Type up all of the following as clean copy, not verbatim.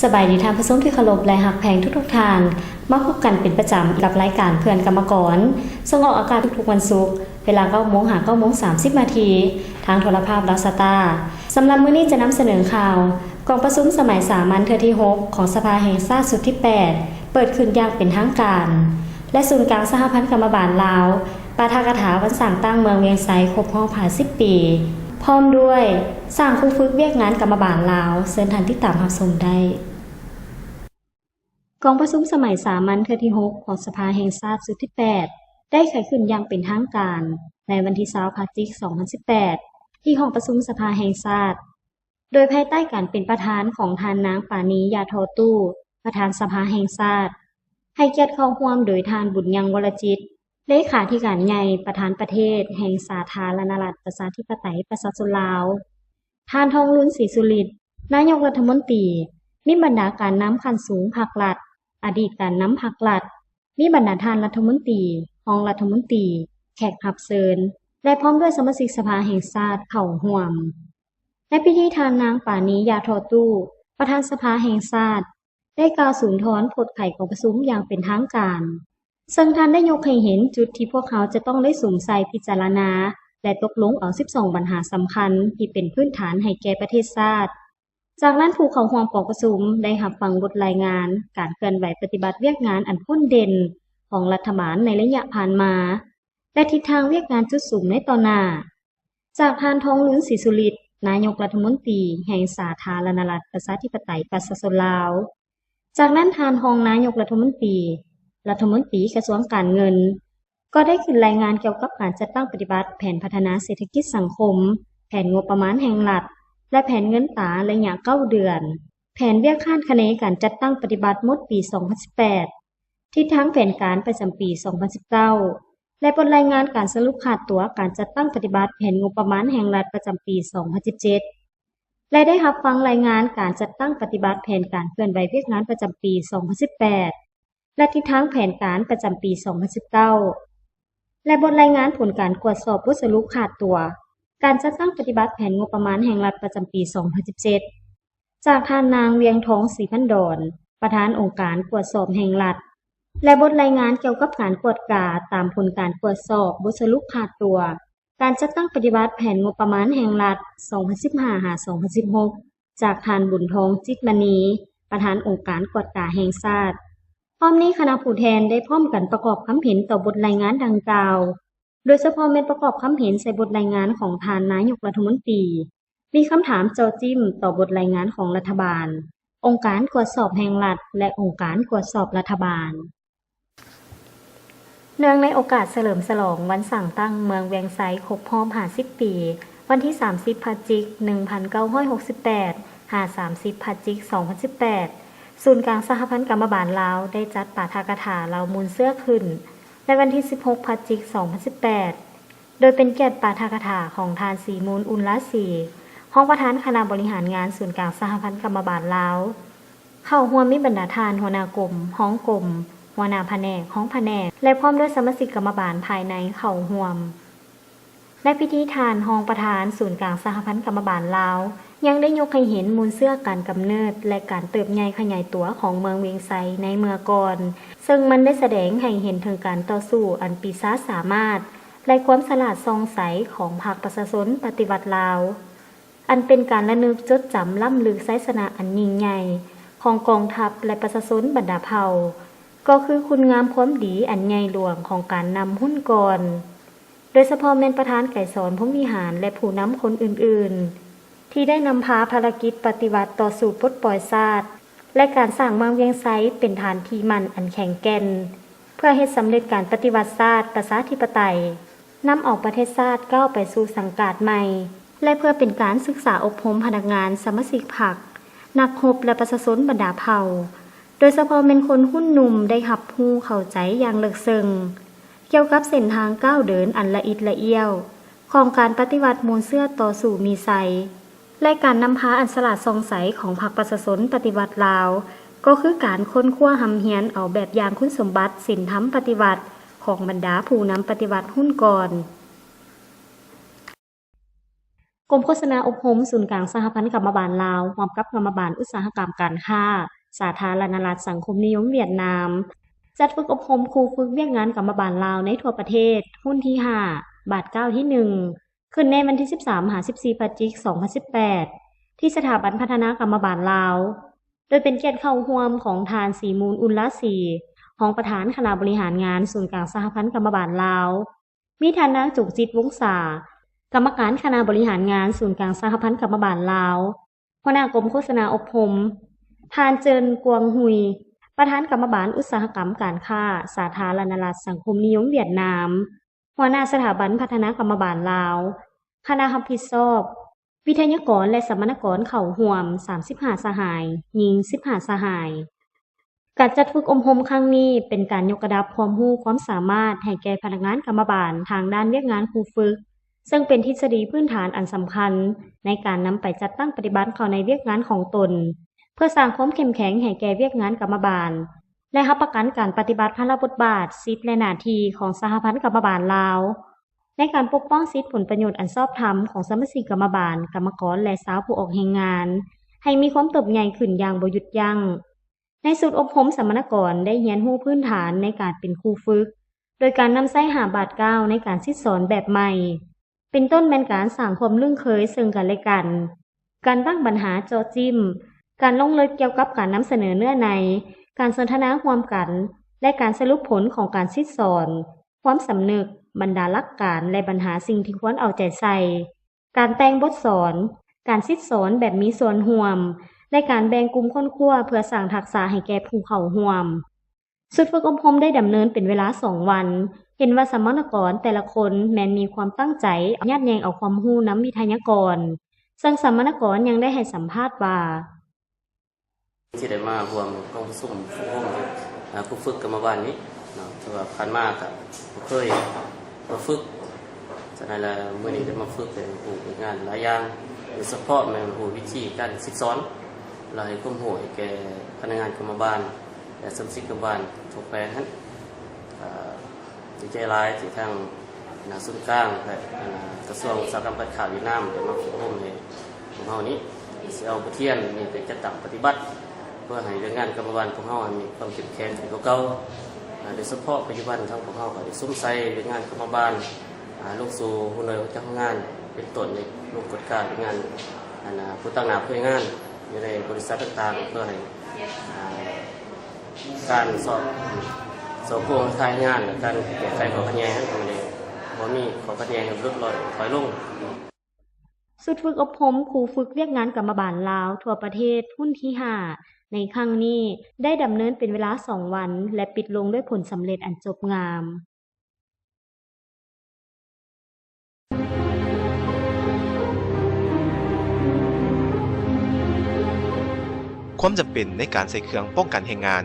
สบายดีท่านผู้ชมที่เคารพและหักแพงทุกท่านมาพบกันเป็นประจำกับรายการเพื่อนกรรมกรส่งออกอากาศทุกวันศุกร์เวลา9:30 นาทีทางโทรภาพรัสตาสำหรับมื้อนี้จะนำเสนอข่าวกองประชุมสมัยสามัญเทื่อที่ 6 ของสภาแห่งชาติสุดที่ 8 เปิดขึ้นอย่างเป็นทางการและศูนย์กลางสหพันธ์กรรมบาลลาวปาฐกถาวันสร้างตั้งเมืองเวียงไสครบรอบ50 ปีพร้อมด้วยสร้างผู้ฝึกเวียกงานกรรมบาลลาวเชิญท่านที่ตามรับชมได้กองประชุมสมัยสามัญเทื่อที่ 6 ของสภาแห่งชาติสุดที่ 8 ได้ขึ้นอย่างเป็นทางการในวันที่20 พฤศจิกายน 2018 ที่ห้องประชุมสภาแห่งชาติโดยภายใต้การเป็นประธานของท่านนางปานียาทอตู้ประธานสภาแห่งชาติให้เกียรติเข้าร่วมโดยท่านบุญยังวรจิตเลขาธิการใหญ่ประธานประเทศแห่งสาธารณรัฐประชาธิปไตยประชาชนลาวท่านทองลุ้นศรีสุริตนายกรัฐมนตรีมีบรรดาการนำขั้นสูงภาครัฐอดีตการนำภาครัฐมีบรรดาท่านรัฐมนตรีรองรัฐมนตรีแขกรับเชิญและพร้อมด้วยสมาชิกสภาแห่งชาติเข้าร่วมในพิธีท่านนางปานียาทอตู้ประธานสภาแห่งชาติได้กล่าวสุนทรพจน์ไขของประชุมอย่างเป็นทางการซึ่งท่านได้ยกให้เห็นจุดที่พวกเขาจะต้องได้สวมใส่พิจารณาและตกลงเอา12ปัญหาสำคัญที่เป็นพื้นฐานให้แก่ประเทศชาติจากนั้นผู้เข้าร่วมกองประชุมได้รับฟังบทรายงานการเคลื่อนไหวปฏิบัติเวียกงานอันพ้นเด่นของรัฐบาลในระยะผ่านมาและทิศทางเวียกงานจุดสูงในต่อหน้าจากท่านทองลุ้นศรีสุริตนายกรัฐมนตรีแห่งสาธารณรัฐประชาธิปไตยประชาชนลาวจากนั้นท่านรองนายกรัฐมนตรีกระทรวงการเงินก็ได้ขึ้นรายงานเกี่ยวกับการจัดตั้งปฏิบัติแผนพัฒนาเศรษฐกิจสังคมแผนงบประมาณแห่งรัฐและแผนเงินตราระยะ9 เดือนแผนเวียกคาดคะเนการจัดตั้งปฏิบัติหมดปี 2018 ทิศทางแผนการประจำปี 2019 และบทรายงานการสรุปขาดตัวการจัดตั้งปฏิบัติแผนงบประมาณแห่งรัฐประจำปี 2017 และได้รับฟังรายงานการจัดตั้งปฏิบัติแผนการเคลื่อนไหวเวียกงานประจำปี 2018 และทิศทางแผนการประจำปี 2019 และบทรายงานผลการตรวจสอบบทสรุปขาดตัวการจัดตั้งปฏิบัติแผนงบประมาณแห่งรัฐประจำปี 2017 จากท่านนางเวียงทองศรีพันดรประธานองค์การตรวจสอบแห่งรัฐและบทรายงานเกี่ยวกับการกวดกาตามผลการตรวจสอบบทสรุปขาดตัวการจัดตั้งปฏิบัติแผนงบประมาณแห่งรัฐ 2015-2016 จากท่านบุญทองจิตมณีประธานองค์การกวดกาแห่งชาติพร้อมนี้คณะผู้แทนได้พร้อมกันประกอบความเห็นต่อบทรายงานดังกล่าวโดยเฉพาะเป็นประกอบความเห็นใส่บทรายงานของท่านนายกรัฐมนตรีมีคำถามเจาะจิ้มต่อบทรายงานของรัฐบาลองค์การตรวจสอบแห่งรัฐและองค์การตรวจสอบรัฐบาลเนื่องในโอกาสเฉลิมฉลองวันสร้างตั้งเมืองเวียงไสครบรอบ50 ปีวันที่30 พฤศจิกายน 1968 30 พฤศจิกายน 2018 ศูนย์กลางสหพันธ์กรรมบาลลาวได้จัดปาฐกถาเหล่ามูลเสื้อขึ้นในวันที่16 พฤศจิกายน 2018 โดยเป็นเกียรติปาฐกถาของท่านศรีมูลอุลลาศรีห้องประธานคณะบริหารงานศูนย์กลางสหพันธ์กรรมบาลลาวเข้าร่วมมีบรรดาท่านหัวหน้ากรมห้องกรมหัวหน้าแผนกห้องแผนกและพร้อมด้วยสมาชิกกรรมบาลภายในเข้าร่วมในพิธีทานรองประธานศูนย์กลางสหพันธ์กรรมบาลลาวยังได้ยกให้เห็นมูลเสื้อการกำเนิดและการเติบใหญ่ขยายตัวของเมืองเวียงไสในเมื่อก่อนซึ่งมันได้แสดงให้เห็นถึงการต่อสู้อันปีศาจสามารถและความฉลาดส่องใสของพรรคประชาชนปฏิวัติลาวอันเป็นการระลึกจดจำล้ำลึกไสยชนะอันยิ่งใหญ่ของกองทัพและประชาชนบรรดาเผ่าก็คือคุณงามความดีอันใหญ่หลวงของการนำหุ้นก่อนโดยเฉพาะแม่นประธานไก่สอนพรหมวิหารและผู้นำคนอื่นๆที่ได้นำพาภารกิจปฏิวัติต่อสู่ปลดปล่อยชาติและการสร้างเมืองเวียงไสเป็นฐานที่มั่นอันแข็งแกร่งเพื่อให้สำเร็จการปฏิวัติชาติประชาธิปไตยนำออกประเทศชาติก้าวไปสู่สังกัดใหม่และเพื่อเป็นการศึกษาอบรมพนักงานสมาชิกพรรคนักรบและประชาชนบรรดาเผ่าโดยเฉพาะเป็นคนหุ้นหนุ่มได้รับรู้เข้าใจอย่างลึกซึ้งเกี่ยวกับเส้นทางก้าวเดินอันละเอียดละเอียวของการปฏิวัติมูลเสื้อต่อสู่มีไสและการนำพาอันฉลาดส่องใสของพรรคประชาชนปฏิวัติลาวก็คือการค้นคว้าหำเฮียนเอาแบบอย่างคุณสมบัติศีลธรรมปฏิวัติของบรรดาผู้นำปฏิวัติหุ้นก่อน กรมโฆษณาอบรมศูนย์กลางสหพันธ์กรรมบาลลาวร่วมกับกรรมบาลอุตสาหกรรมการค้าสาธารณรัฐสังคมนิยมเวียดนามจัดฝึกอบรมครูฝึกเวียกงานกรรมบาลลาวในทั่วประเทศรุ่นที่5บาท9ที่1ขึ้นในวันที่13-14พฤศจิกายน2018ที่สถาบันพัฒนากรรมบาลลาวโดยเป็นเกียรติเข้าร่วมของทานสีมูลอุลลาศรีรองประธานคณะบริหารงานศูนย์กลางสหพันธ์กรรมบาลลาวมีท่านนางจุกจิตวงศากรรมการคณะบริหารงานศูนย์กลางสหพันธ์กรรมบาลลาวหัวหน้ากรมโฆษณาอบรมท่านเจินกวงหุยประธานกรรมบาลอุตสาหกรรมการค้าสาธารณรัฐสังคมนิยมเวียดนามหัวหน้าสถาบันพัฒนากรรมบาลลาวคณะรับผิดชอบวิทยากรและสมณกรเข้าร่วม35สหายหญิง15สหายการจัดฝึกอบรมครั้งนี้เป็นการยกระดับความรู้ความสามารถให้แก่พนักงานกรรมบาลทางด้านเวียกงานครูฝึกซึ่งเป็นทฤษฎีพื้นฐานอันสำคัญในการนำไปจัดตั้งปฏิบัติเข้าในเวียกงานของตนเพื่อสร้างความเข้มแข็งให้แก่เวียกงานกรรมบาลและรับประกันการปฏิบัติภาระบทบาทสิทธิและหน้าที่ของสหพันธ์กรรมบาลลาวในการปกป้องสิทธิผลประโยชน์อันชอบธรรมของสมาชิกกรรมบาลกรรมกรและสาวผู้ออกแรงงานให้มีความเติบใหญ่ขึ้นอย่างบ่หยุดยั้งในศูนย์อบรมสมณกรได้เรียนรู้พื้นฐานในการเป็นครูฝึกโดยการนำใช้5บาท9ในการสิสอนแบบใหม่เป็นต้นแม่นการสร้างความลื่นเคยซึ่งกันและกันการตั้งปัญหาเจาะจิ้มการลงลึกเกี่ยวกับการนำเสนอเนื้อในการสนทนาร่วมกันและการสรุปผลของการสิสอนความสำนึกบรรดาหลักการและปัญหาสิ่งที่ควรเอาใจใส่การแต่งบทสอนการสิสอนแบบมีส่วนร่วมและการแบ่งกลุ่มคนครัวเพื่อสร้างทักษะให้แก่ผู้เข้าร่วมสุดฝึกอบรมได้ดำเนินเป็นเวลา2วันเห็นว่าสมณกรแต่ละคนแม้นมีความตั้งใจยัดแยงเอาความรู้นำวิทยากรซึ่งสมณกรยังได้ให้สัมภาษณ์ว่าที่ได้มารวมกองสุ่มฝึกอบรมผู้ฝึกกรรมบาลนี้ถือว่าผ่านมากกับเคยมาฝึกจากนั้นแล้วเมื่อนี้ได้มาฝึกเป็นผู้งานหลายอย่างโดยเฉพาะแม่ผู้วิธีการศึกษาเราให้ความรู้แก่พนักงานกรรมบาลและสมาชิกกรรมบาลทุกแปลงนั้นดีใจหลายที่ทางศูนย์กลางและกระทรวงอุตสาหกรรมการค้าเวียดนามได้มาฝึกอบรมในของเรานี้สิเอาบทเรียนนี่ไปจัดตั้งปฏิบัติเพื่อให้เรื่องงานกรรมบาลของเรามีความเข้มแข็งขึ้นกว่าเก่าโดยเฉพาะปัจจุบันทางของเราก็ได้ซุ่มใส่เรื่องงานกรรมบาลลงสู่ผู้หน่วยเจ้าของงานเป็นต้นในลงกฎการงานผู้ตั้งหน้าผู้งานอยู่ในบริษัทต่างๆเพื่อให้การสอบโครงข่ายงานและการแก้ไขข้อขัดแย้งตรงนี้บ่มีข้อขัดแย้งลดลอยถอยลงสุดฝึกอบรมครูฝึกเวียกงานกรรมบาลลาวทั่วประเทศรุ่นที่5ในครั้งนี้ได้ดำเนินเป็นเวลา2วันและปิดลงด้วยผลสำเร็จอันจบงามความจำเป็นในการใส่เครื่องป้องกันแรงงาน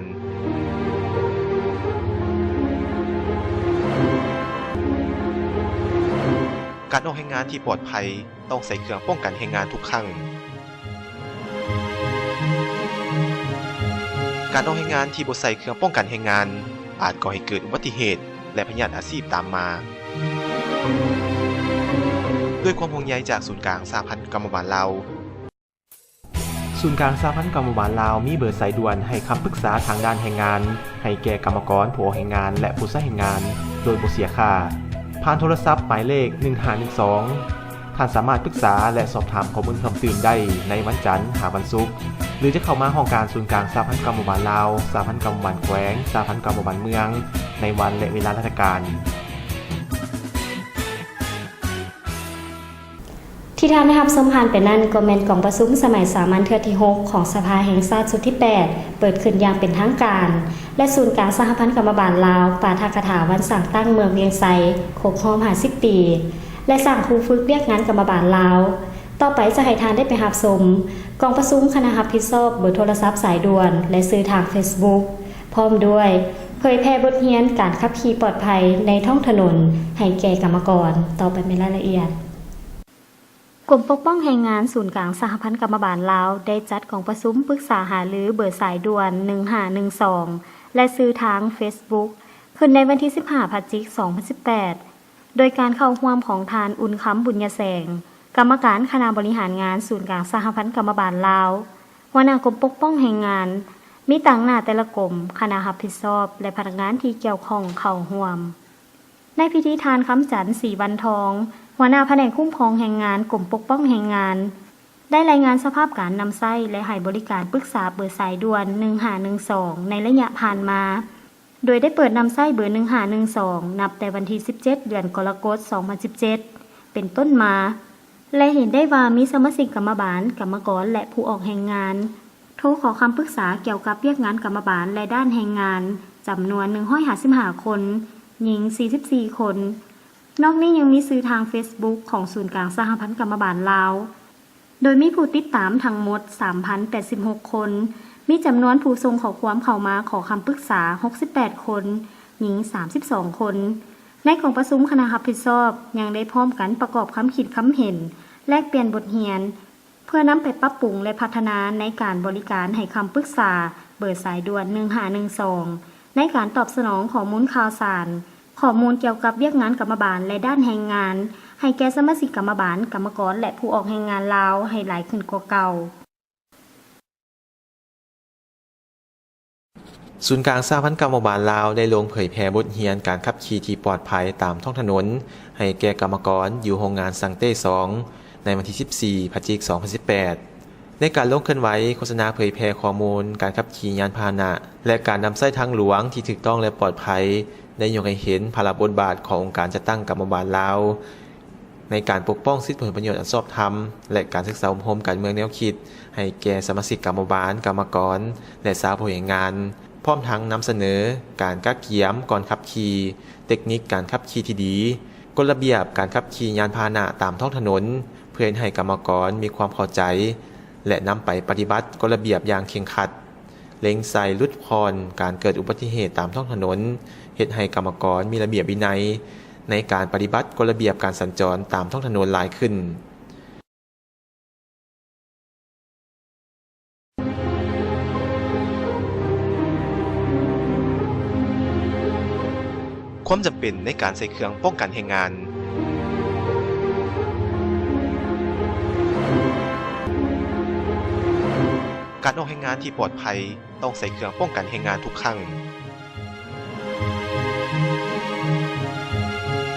การออกแรงงานที่ปลอดภัยต้องใส่เครื่องป้องกันแรงงานทุกครั้งการออกแรงงานที่บ่ใส่เครื่องป้องกันแรงงานอาจก่อให้เกิดอุบัติเหตุและพยาธิอาชีพตามมาด้วยความห่วงใยจากศูนย์กลางสหพันธ์กรรมบาลลาวศูนย์กลางสหพันธ์กรรมบาลลาวมีเบอร์สายด่วนให้คำปรึกษาทางด้านแรงงานให้แก่กรรมกรผู้ออกแรงงานและผู้ใช้แรงงานโดยบ่เสียค่าผ่านโทรศัพท์หมายเลข1512ท่านสามารถปรึกษาและสอบถามข้อมูลเพิ่มเติมได้ในวันจันทร์หาวันศุกร์หรือจะเข้ามาห้องการศูนย์กลางสหพันธ์กรรมบาลลาวสหพันธ์กรรมบาลแขวงสหพันธ์กรรมบาลเมืองในวันและเวลาราชการที่ท่านได้รับชมผ่านไปนั้นก็แม่นกล่องประชุมสมัยสามัญเทื่อที่6ของสภาแห่งชาติสุดที่8เปิดขึ้นอย่างเป็นทางการและศูนย์กลางสหพันธ์กรรมบาลลาวปาฐกถาวันสั่งตั้งเมืองเวียงไซครบรอบ50ปีและสั่งครูฝึกเวียกงานกรรมบาลลาวต่อไปจะให้ทานได้ไปรับชมกล่องประชุมคณะรับผิดชอบเบอร์โทรศัพท์สายด่วนและสื่อทาง Facebook พร้อมด้วยเผยแพร่บทเรียนการขับขี่ปลอดภัยในท้องถนนให้แก่กรรมกรต่อไปเป็นรายละเอียดกรมปกป้องแรงงานศูนย์กลางสหพันธ์กรรมบาลลาวได้จัดกองประชุมปรึกษาหารือเบอร์สายด่วน1512และสื่อทาง Facebook ขึ้นในวันที่15พฤศจิกายน2018โดยการเข้าร่วมของทานอุ่นคำบุญยแสง กรรมการคณะบริหารงานศูนย์กลางสหพันธ์กรรมบาลลาวหัวหน้ากรมปกป้องแรงงานมีต่างหน้าแต่ละกรมคณะรับผิดชอบและพนักงานที่เกี่ยวข้องเข้าร่วมในพิธีทานคำจันทร์สีวันทองหัวหน้าแผนกคุ้มครองแรงงานกรมปกป้องแรงงานได้รายงานสภาพการนำไส้และให้บริการปรึกษาเบอร์สายด่วน1512ในระยะผ่านมาโดยได้เปิดนำไส้เบอร์1512นับแต่วันที่17เดือนกรกฎาคม2017เป็นต้นมาและเห็นได้ว่ามีสมาชิกกรรมบาลกรรมกรและผู้ออกแรงงานโทรขอคำปรึกษาเกี่ยวกับเรียกงานกรรมบาลและด้านแรงงานจำนวน155คนหญิง44คนนอกนี้ยังมีซื้อทาง Facebook ของศูนย์กลางสหพันธ์กรรมบาลลาวโดยมีผู้ติดตามทั้งหมด 3,086 คนมีจำนวนผู้ส่งข้อความเข้ามาขอคำปรึกษา68คนหญิง32คนในของประชุมคณะรับผิดชอบยังได้พร้อมกันประกอบคำคิดคำเห็นแลกเปลี่ยนบทเรียนเพื่อนำไปปรับปรุงและพัฒนาในการบริการให้คำปรึกษาเบอร์สายด่วน1512ในการตอบสนองข้อมูลข่าวสารข้อมูลเกี่ยวกับเรียกงานกรรมบาลและด้านแรงงานให้แก่สมาชิกกรรมบาลกรรมกรและผู้ออกแรงงานลาวให้หลายขึ้นกว่าเก่าศูนย์กลางสหพันธ์กรรมบาลลาวได้ลงเผยแพร่บทเรียนการขับขี่ที่ปลอดภัยตามท้องถนนให้แก่กรรมกรอยู่โรงงานซังเต้2ในวันที่14พฤศจิกายน2018ในการลงเคลื่อนไหวโฆษณาเผยแพร่ข้อมูลการขับขี่ยานพาหนะและการนำใช้ทางหลวงที่ถูกต้องและปลอดภัยได้ยกให้เห็นภาระบทบาทขององค์การจัดตั้งกรรมบาลลาวในการปกป้องสิทธิผลประโยชน์อันชอบธรรมและการศึกษาอบรมการเมืองแนวคิดให้แก่สมาชิกกรรมบาลกรรมกรและสาวผู้แรงงานพร้อมทั้งนำเสนอการกักเกียมก่อนขับขี่เทคนิคการขับขี่ที่ดีกฎระเบียบการขับขี่ยานพาหนะตามท้องถนนเพื่อให้กรรมกรมีความเข้าใจและนำไปปฏิบัติกฎระเบียบอย่างเคร่งครัดเล็งใส่ลดพรการเกิดอุบัติเหตุตามท้องถนนเฮ็ดให้กรรมกรมีระเบียบวินัยในการปฏิบัติกฎระเบียบการสัญจรตามท้องถนนหลายขึ้นความจำเป็นในการใส่เครื่องป้องกันแรงงานการออกแรงงานที่ปลอดภัยต้องใส่เครื่องป้องกันแรงงานทุกครั้ง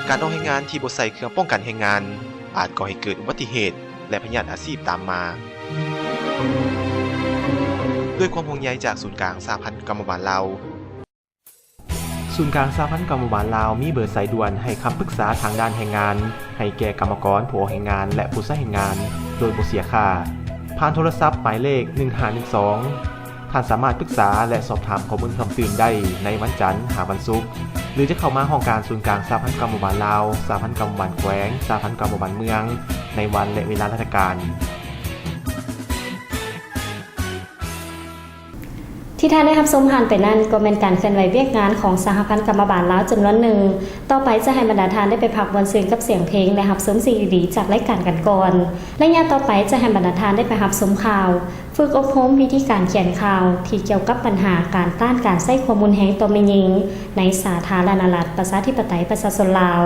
การออกแรงงานที่บ่ใส่เครื่องป้องกันแรงงานอาจก่อให้เกิดอุบัติเหตุและพยาธิอาชีพตามมาด้วยความห่วงใยจากศูนย์กลางสหพันธ์กรรมบาลลาวศูนย์กลางสหพันธ์กรรมบาลลาวมีเบอร์สายด่วนให้คำปรึกษาทางด้านแรงงานให้แก่กรรมกรผู้ออกแรงงานและผู้ใช้แรงงานโดยบ่เสียค่าผ่านโทรศัพท์หมายเลข1512ท่านสามารถปรึกษาและสอบถามข้อมูลเพิ่มเติมได้ในวันจันทร์หาวันศุกร์หรือจะเข้ามาห้องการศูนย์กลางสหพันธ์กรรมบาลลาวสหพันธ์กรรมบาลแขวงสหพันธ์กรรมบาลเมืองในวันและเวลาราชการที่ท่านได้รับชมผ่านไปนั้นก็เป็นการเคลื่อนไหวเวียกงานของสหพันธ์กรรมบาลลาวจำนวนหนึ่งต่อไปจะให้บรรดาท่านได้ไปพักบนซื่นกับเสียงเพลงและรับชมสิ่งดีๆจากรายการกันก่อนและยามต่อไปจะให้บรรดาท่านได้ไปรับชมข่าวฝึกอบรมวิธีการเขียนข่าวที่เกี่ยวกับปัญหาการต้านการใช้ข้อมูลแห่งตัวแม่หญิงในสาธารณรัฐประชาธิปไตยประชาชนลาว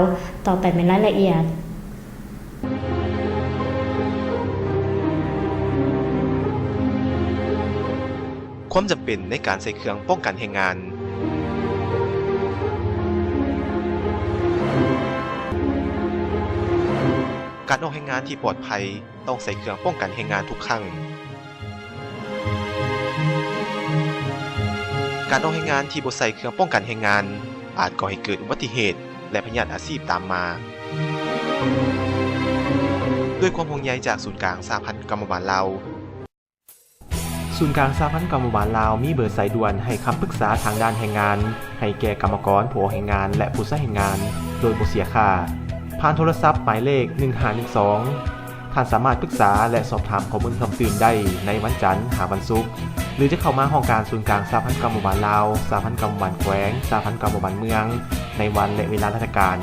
ต่อไปเป็นรายละเอียดความจำเป็นในการใส่เครื่องป้องกันแรงงานการออกแรงงานที่ปลอดภัยต้องใส่เครื่องป้องกันแรงงานทุกครั้งการออกแรงงานที่บ่ใส่เครื่องป้องกันแรงงานอาจก่อให้เกิดอุบัติเหตุและพยาธิอาชีพตามมาด้วยความห่วงใยจากศูนย์กลางสหพันธ์กรรมบาลลาวศูนย์กลางสหพันธ์กรรมบาลลาวมีเบอร์สายด่วนให้คำปรึกษาทางด้านแรงงานให้แก่กรรมกรผู้ออกแรงงานและผู้ใช้แรงงานโดยบ่เสียค่าผ่านโทรศัพท์หมายเลข1512ท่านสามารถปรึกษาและสอบถามข้อมูลเพิ่มเติมได้ในวันจันทร์หาวันศุกร์หรือจะเข้ามาห้องการศูนย์กลางสหพันธ์กรรมบาลลาวสหพันธ์กรรมบาลแขวงสหพันธ์กรรมบาลเมืองในวันและเวลาราชการ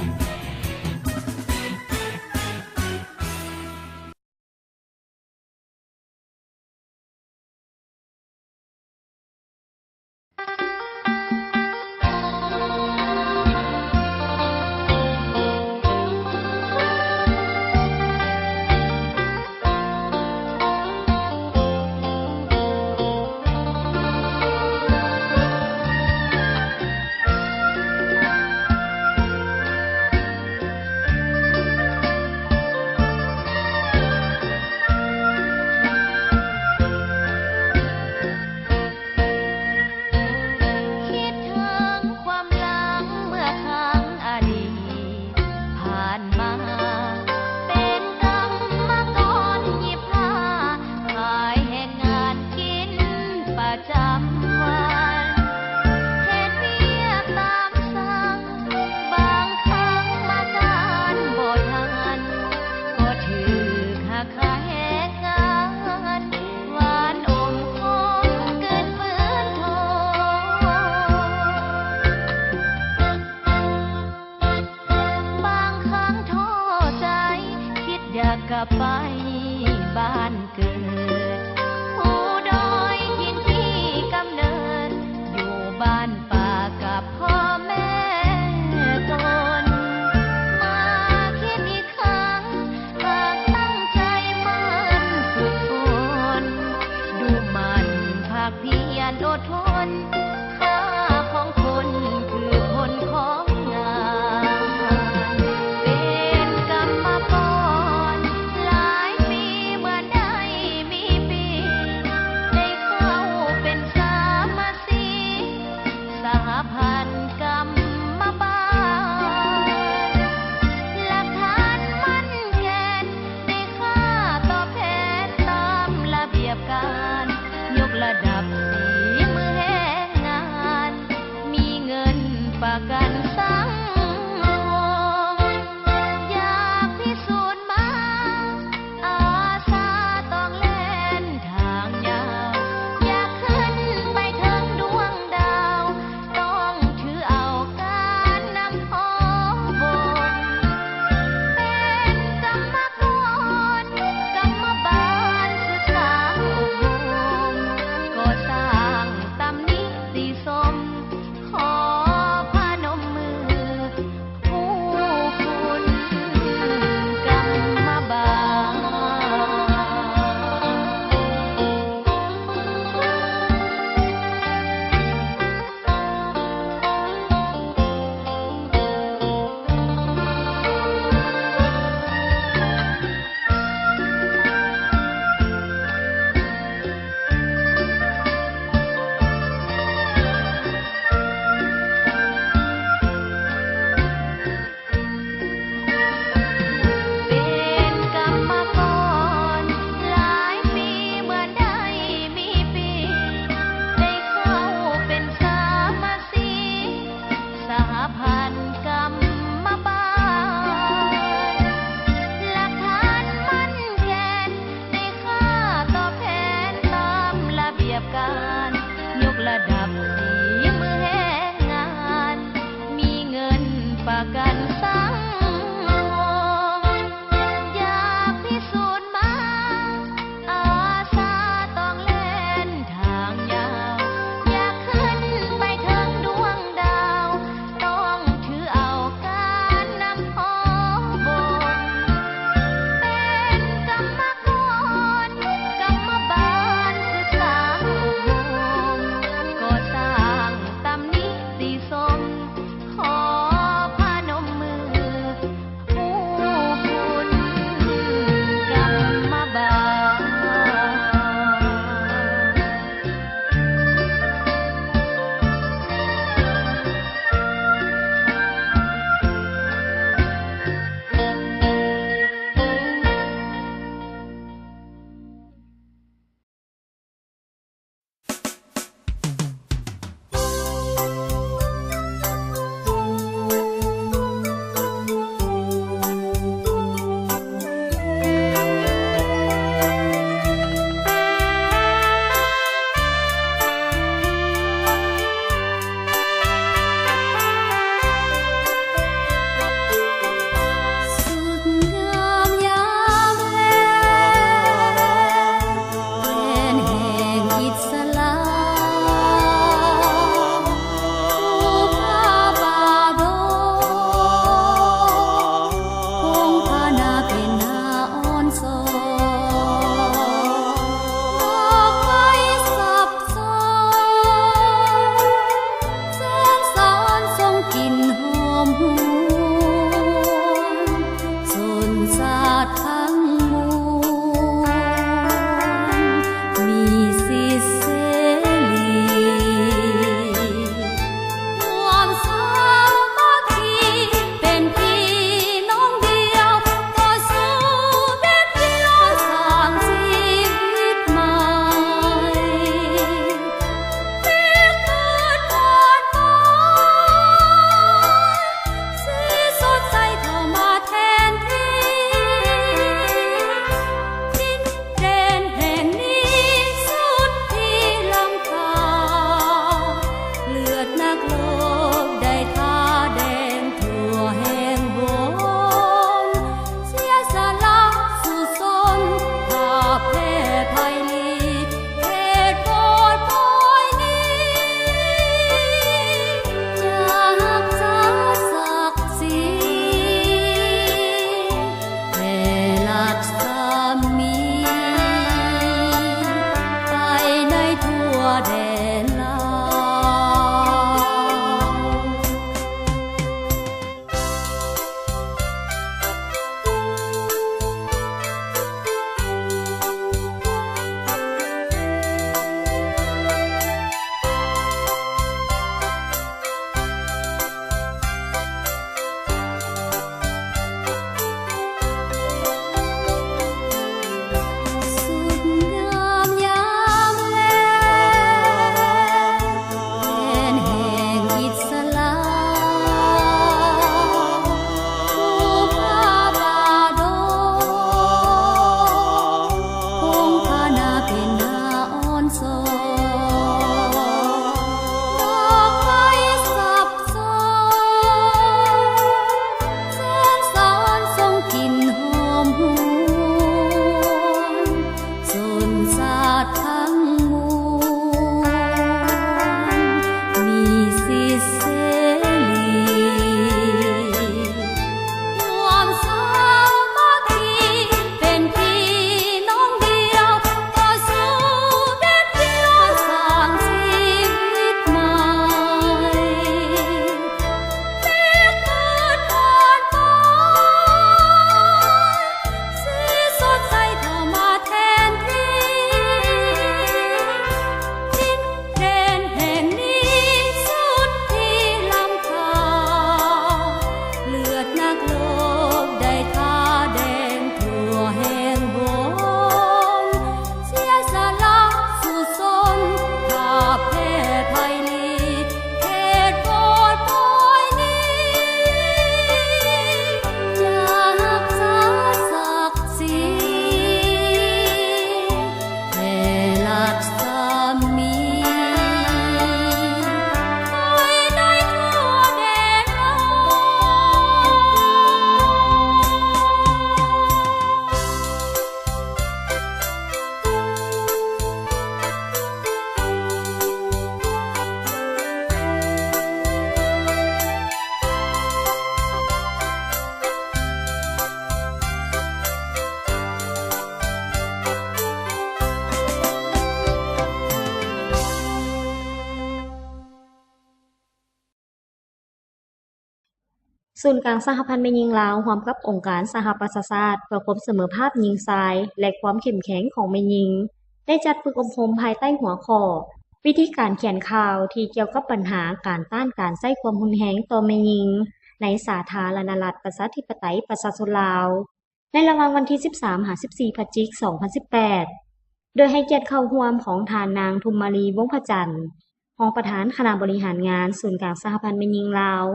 ลับไปบ้านเกิดผู้ดอยถิ่นที่กำเนิดอยู่บ้านป่ากับพ่อแม่ตนมาคิดอีกครั้งหากตั้งใจมันฝึกฝนดูมันภาคเพียรอดทนค่าของคนคือผลของงานเป็นกรรมกรหลายปีเมื่อได้มีปีได้เข้าเป็นสามัคคีสหพันธ์กรรมบาลหลักฐานมั่นแก่นได้ค่าตอบแทนตามระเบียบการยกระดับฝีมือแห่งงานมีเงินประกันสังคมอยากพิสูจน์มาอาสาต้องแล่นทางยาวอยากขึ้นไปถึงดวงดาวต้องถือเอาการนำพอบนเป็นกรรมกรกรรมบาลศึกษาอบรมก็สร้างตำหนิติสมขอพนมมื ศูนย์กลางสหพันธ์แม่หญิงลาวร่วมกับองค์การสหประชาชาติเพื่อความเสมอภาคหญิงชายและความเข้มแข็งของแม่หญิงได้จัดฝึกอบรมภายใต้หัวข้อวิธีการเขียนข่าวที่เกี่ยวกับปัญหาการต้านการใช้ความรุนแรงต่อแม่หญิงในสาธารณรัฐประชาธิปไตยประชาชนลาวในระหว่างวันที่ 13-14 พฤศจิกายน 2018 โดยให้เกียรติเข้าร่วมของทานนางทุมมาลีวงศ์พระจันทร์รองประธานคณะบริหารงานศูนย์กลางสหพันธ์แม่หญิงลาว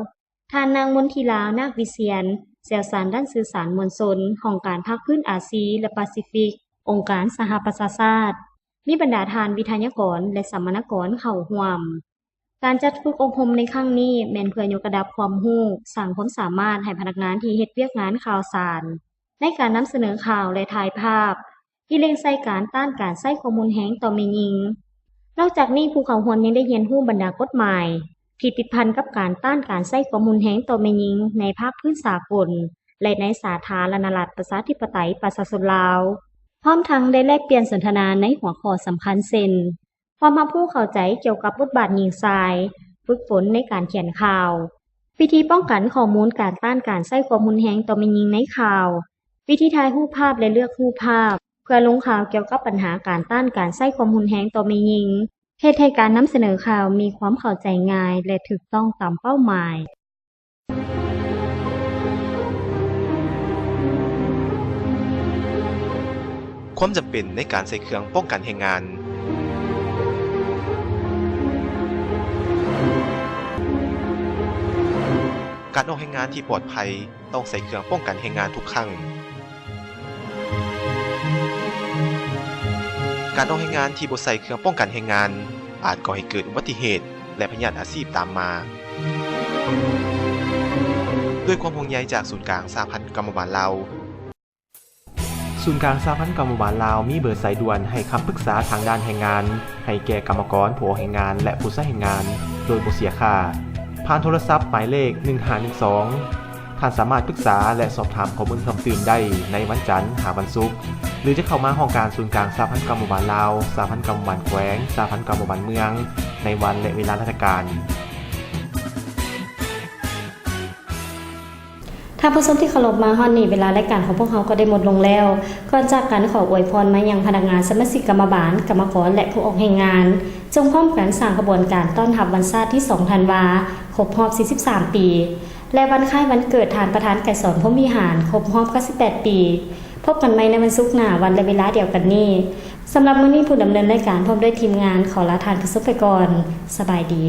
ทานนางมนทิลานาควิเชียรเชี่ยวชาญด้านสื่อสารมวลชนของการภาคพื้นอาซีและแปซิฟิกองค์การสหประชาชาติมีบรรดาทานวิทยากรและสัมมนากรเข้าร่วมการจัดฝึกอบรมในครั้งนี้แม่นเพื่อยกระดับความรู้สร้างความสามารถให้พนักงานที่เฮ็ดเวียกงานข่าวสารในการนำเสนอข่าวและถ่ายภาพที่เล็งใส่การต้านการใช้ความรุนแรงต่อแม่หญิงนอกจากนี้ผู้เข้าร่วมยังได้เรียนรู้บรรดากฎหมายที่ติดพันกับการต้านการใช้ความรุนแรงต่อแม่หญิงในภาคพื้นสากลและในสาธารณรัฐประชาธิปไตยประชาชนลาวพร้อมทั้งได้แลกเปลี่ยนสนทนาในหัวข้อสำคัญเช่นความรู้เข้าใจเกี่ยวกับบทบาทหญิงชายฝึกฝนในการเขียนข่าววิธีป้องกันข้อมูลการต้านการใช้ความรุนแรงต่อแม่หญิงในข่าววิธีถ่ายรูปภาพและเลือกรูปภาพเพื่อลงข่าวเกี่ยวกับปัญหาการต้านการใช้ความรุนแรงต่อแม่หญิงเฮ็ดให้การนำเสนอข่าวมีความเข้าใจง่ายและถูกต้องตามเป้าหมายความจำเป็นในการใช้เครื่องป้องกันแรงงานการออกแรงงานที่ปลอดภัยต้องใส่เครื่องป้องกันแรงงานทุกครั้งการออกแรงงานที่บ่ใส่เครื่องป้องกันแรงงานอาจก่อให้เกิดอุบัติเหตุและพยาธิอาชีพตามมาด้วยความห่วงใยจากศูนย์กลางสหพันธ์กรรมบาลลาวศูนย์กลางสหพันธ์กรรมบาลลาวมีเบอร์สายด่วนให้คำปรึกษาทางด้านแรงงานให้แก่กรรมกรผู้ออกแรงงานและผู้ใช้แรงงานโดยบ่เสียค่าผ่านโทรศัพท์หมายเลข1512ท่านสามารถปรึกษาและสอบถามข้อมูลเพิ่มเติมได้ในวันจันทร์หาวันศุกร์หรือจะเข้ามาห้องการศูนย์กลางสหพันธ์กรรมบาลลาวสหพันธ์กรรมบาลแขวงสหพันธ์กรรมบาลเมืองในวันและเวลาราชการท่านผู้ชมที่เคารพมาฮอดนี้เวลารายการของพวกเราก็ได้หมดลงแล้วก่อนจากกันขออวยพรมายังพนักงานสมาชิกกรรมบาลกรรมกรและผู้ออกแรงงานจงพร้อมกันสร้างกระบวนการต้อนรับวันชาติที่2ธันวาครบรอบ43ปีและวันคล้ายวันเกิดฐานประธานไกรสอนพรหมวิหารครบรอบ98ปีพบกันใหม่ในวันศุกร์หน้าวันและเวลาเดียวกันนี้สำหรับมื้อนี้ผู้ดำเนินรายการพร้อมด้วยทีมงานขอลาท่านผู้ชมไปก่อนสบายดี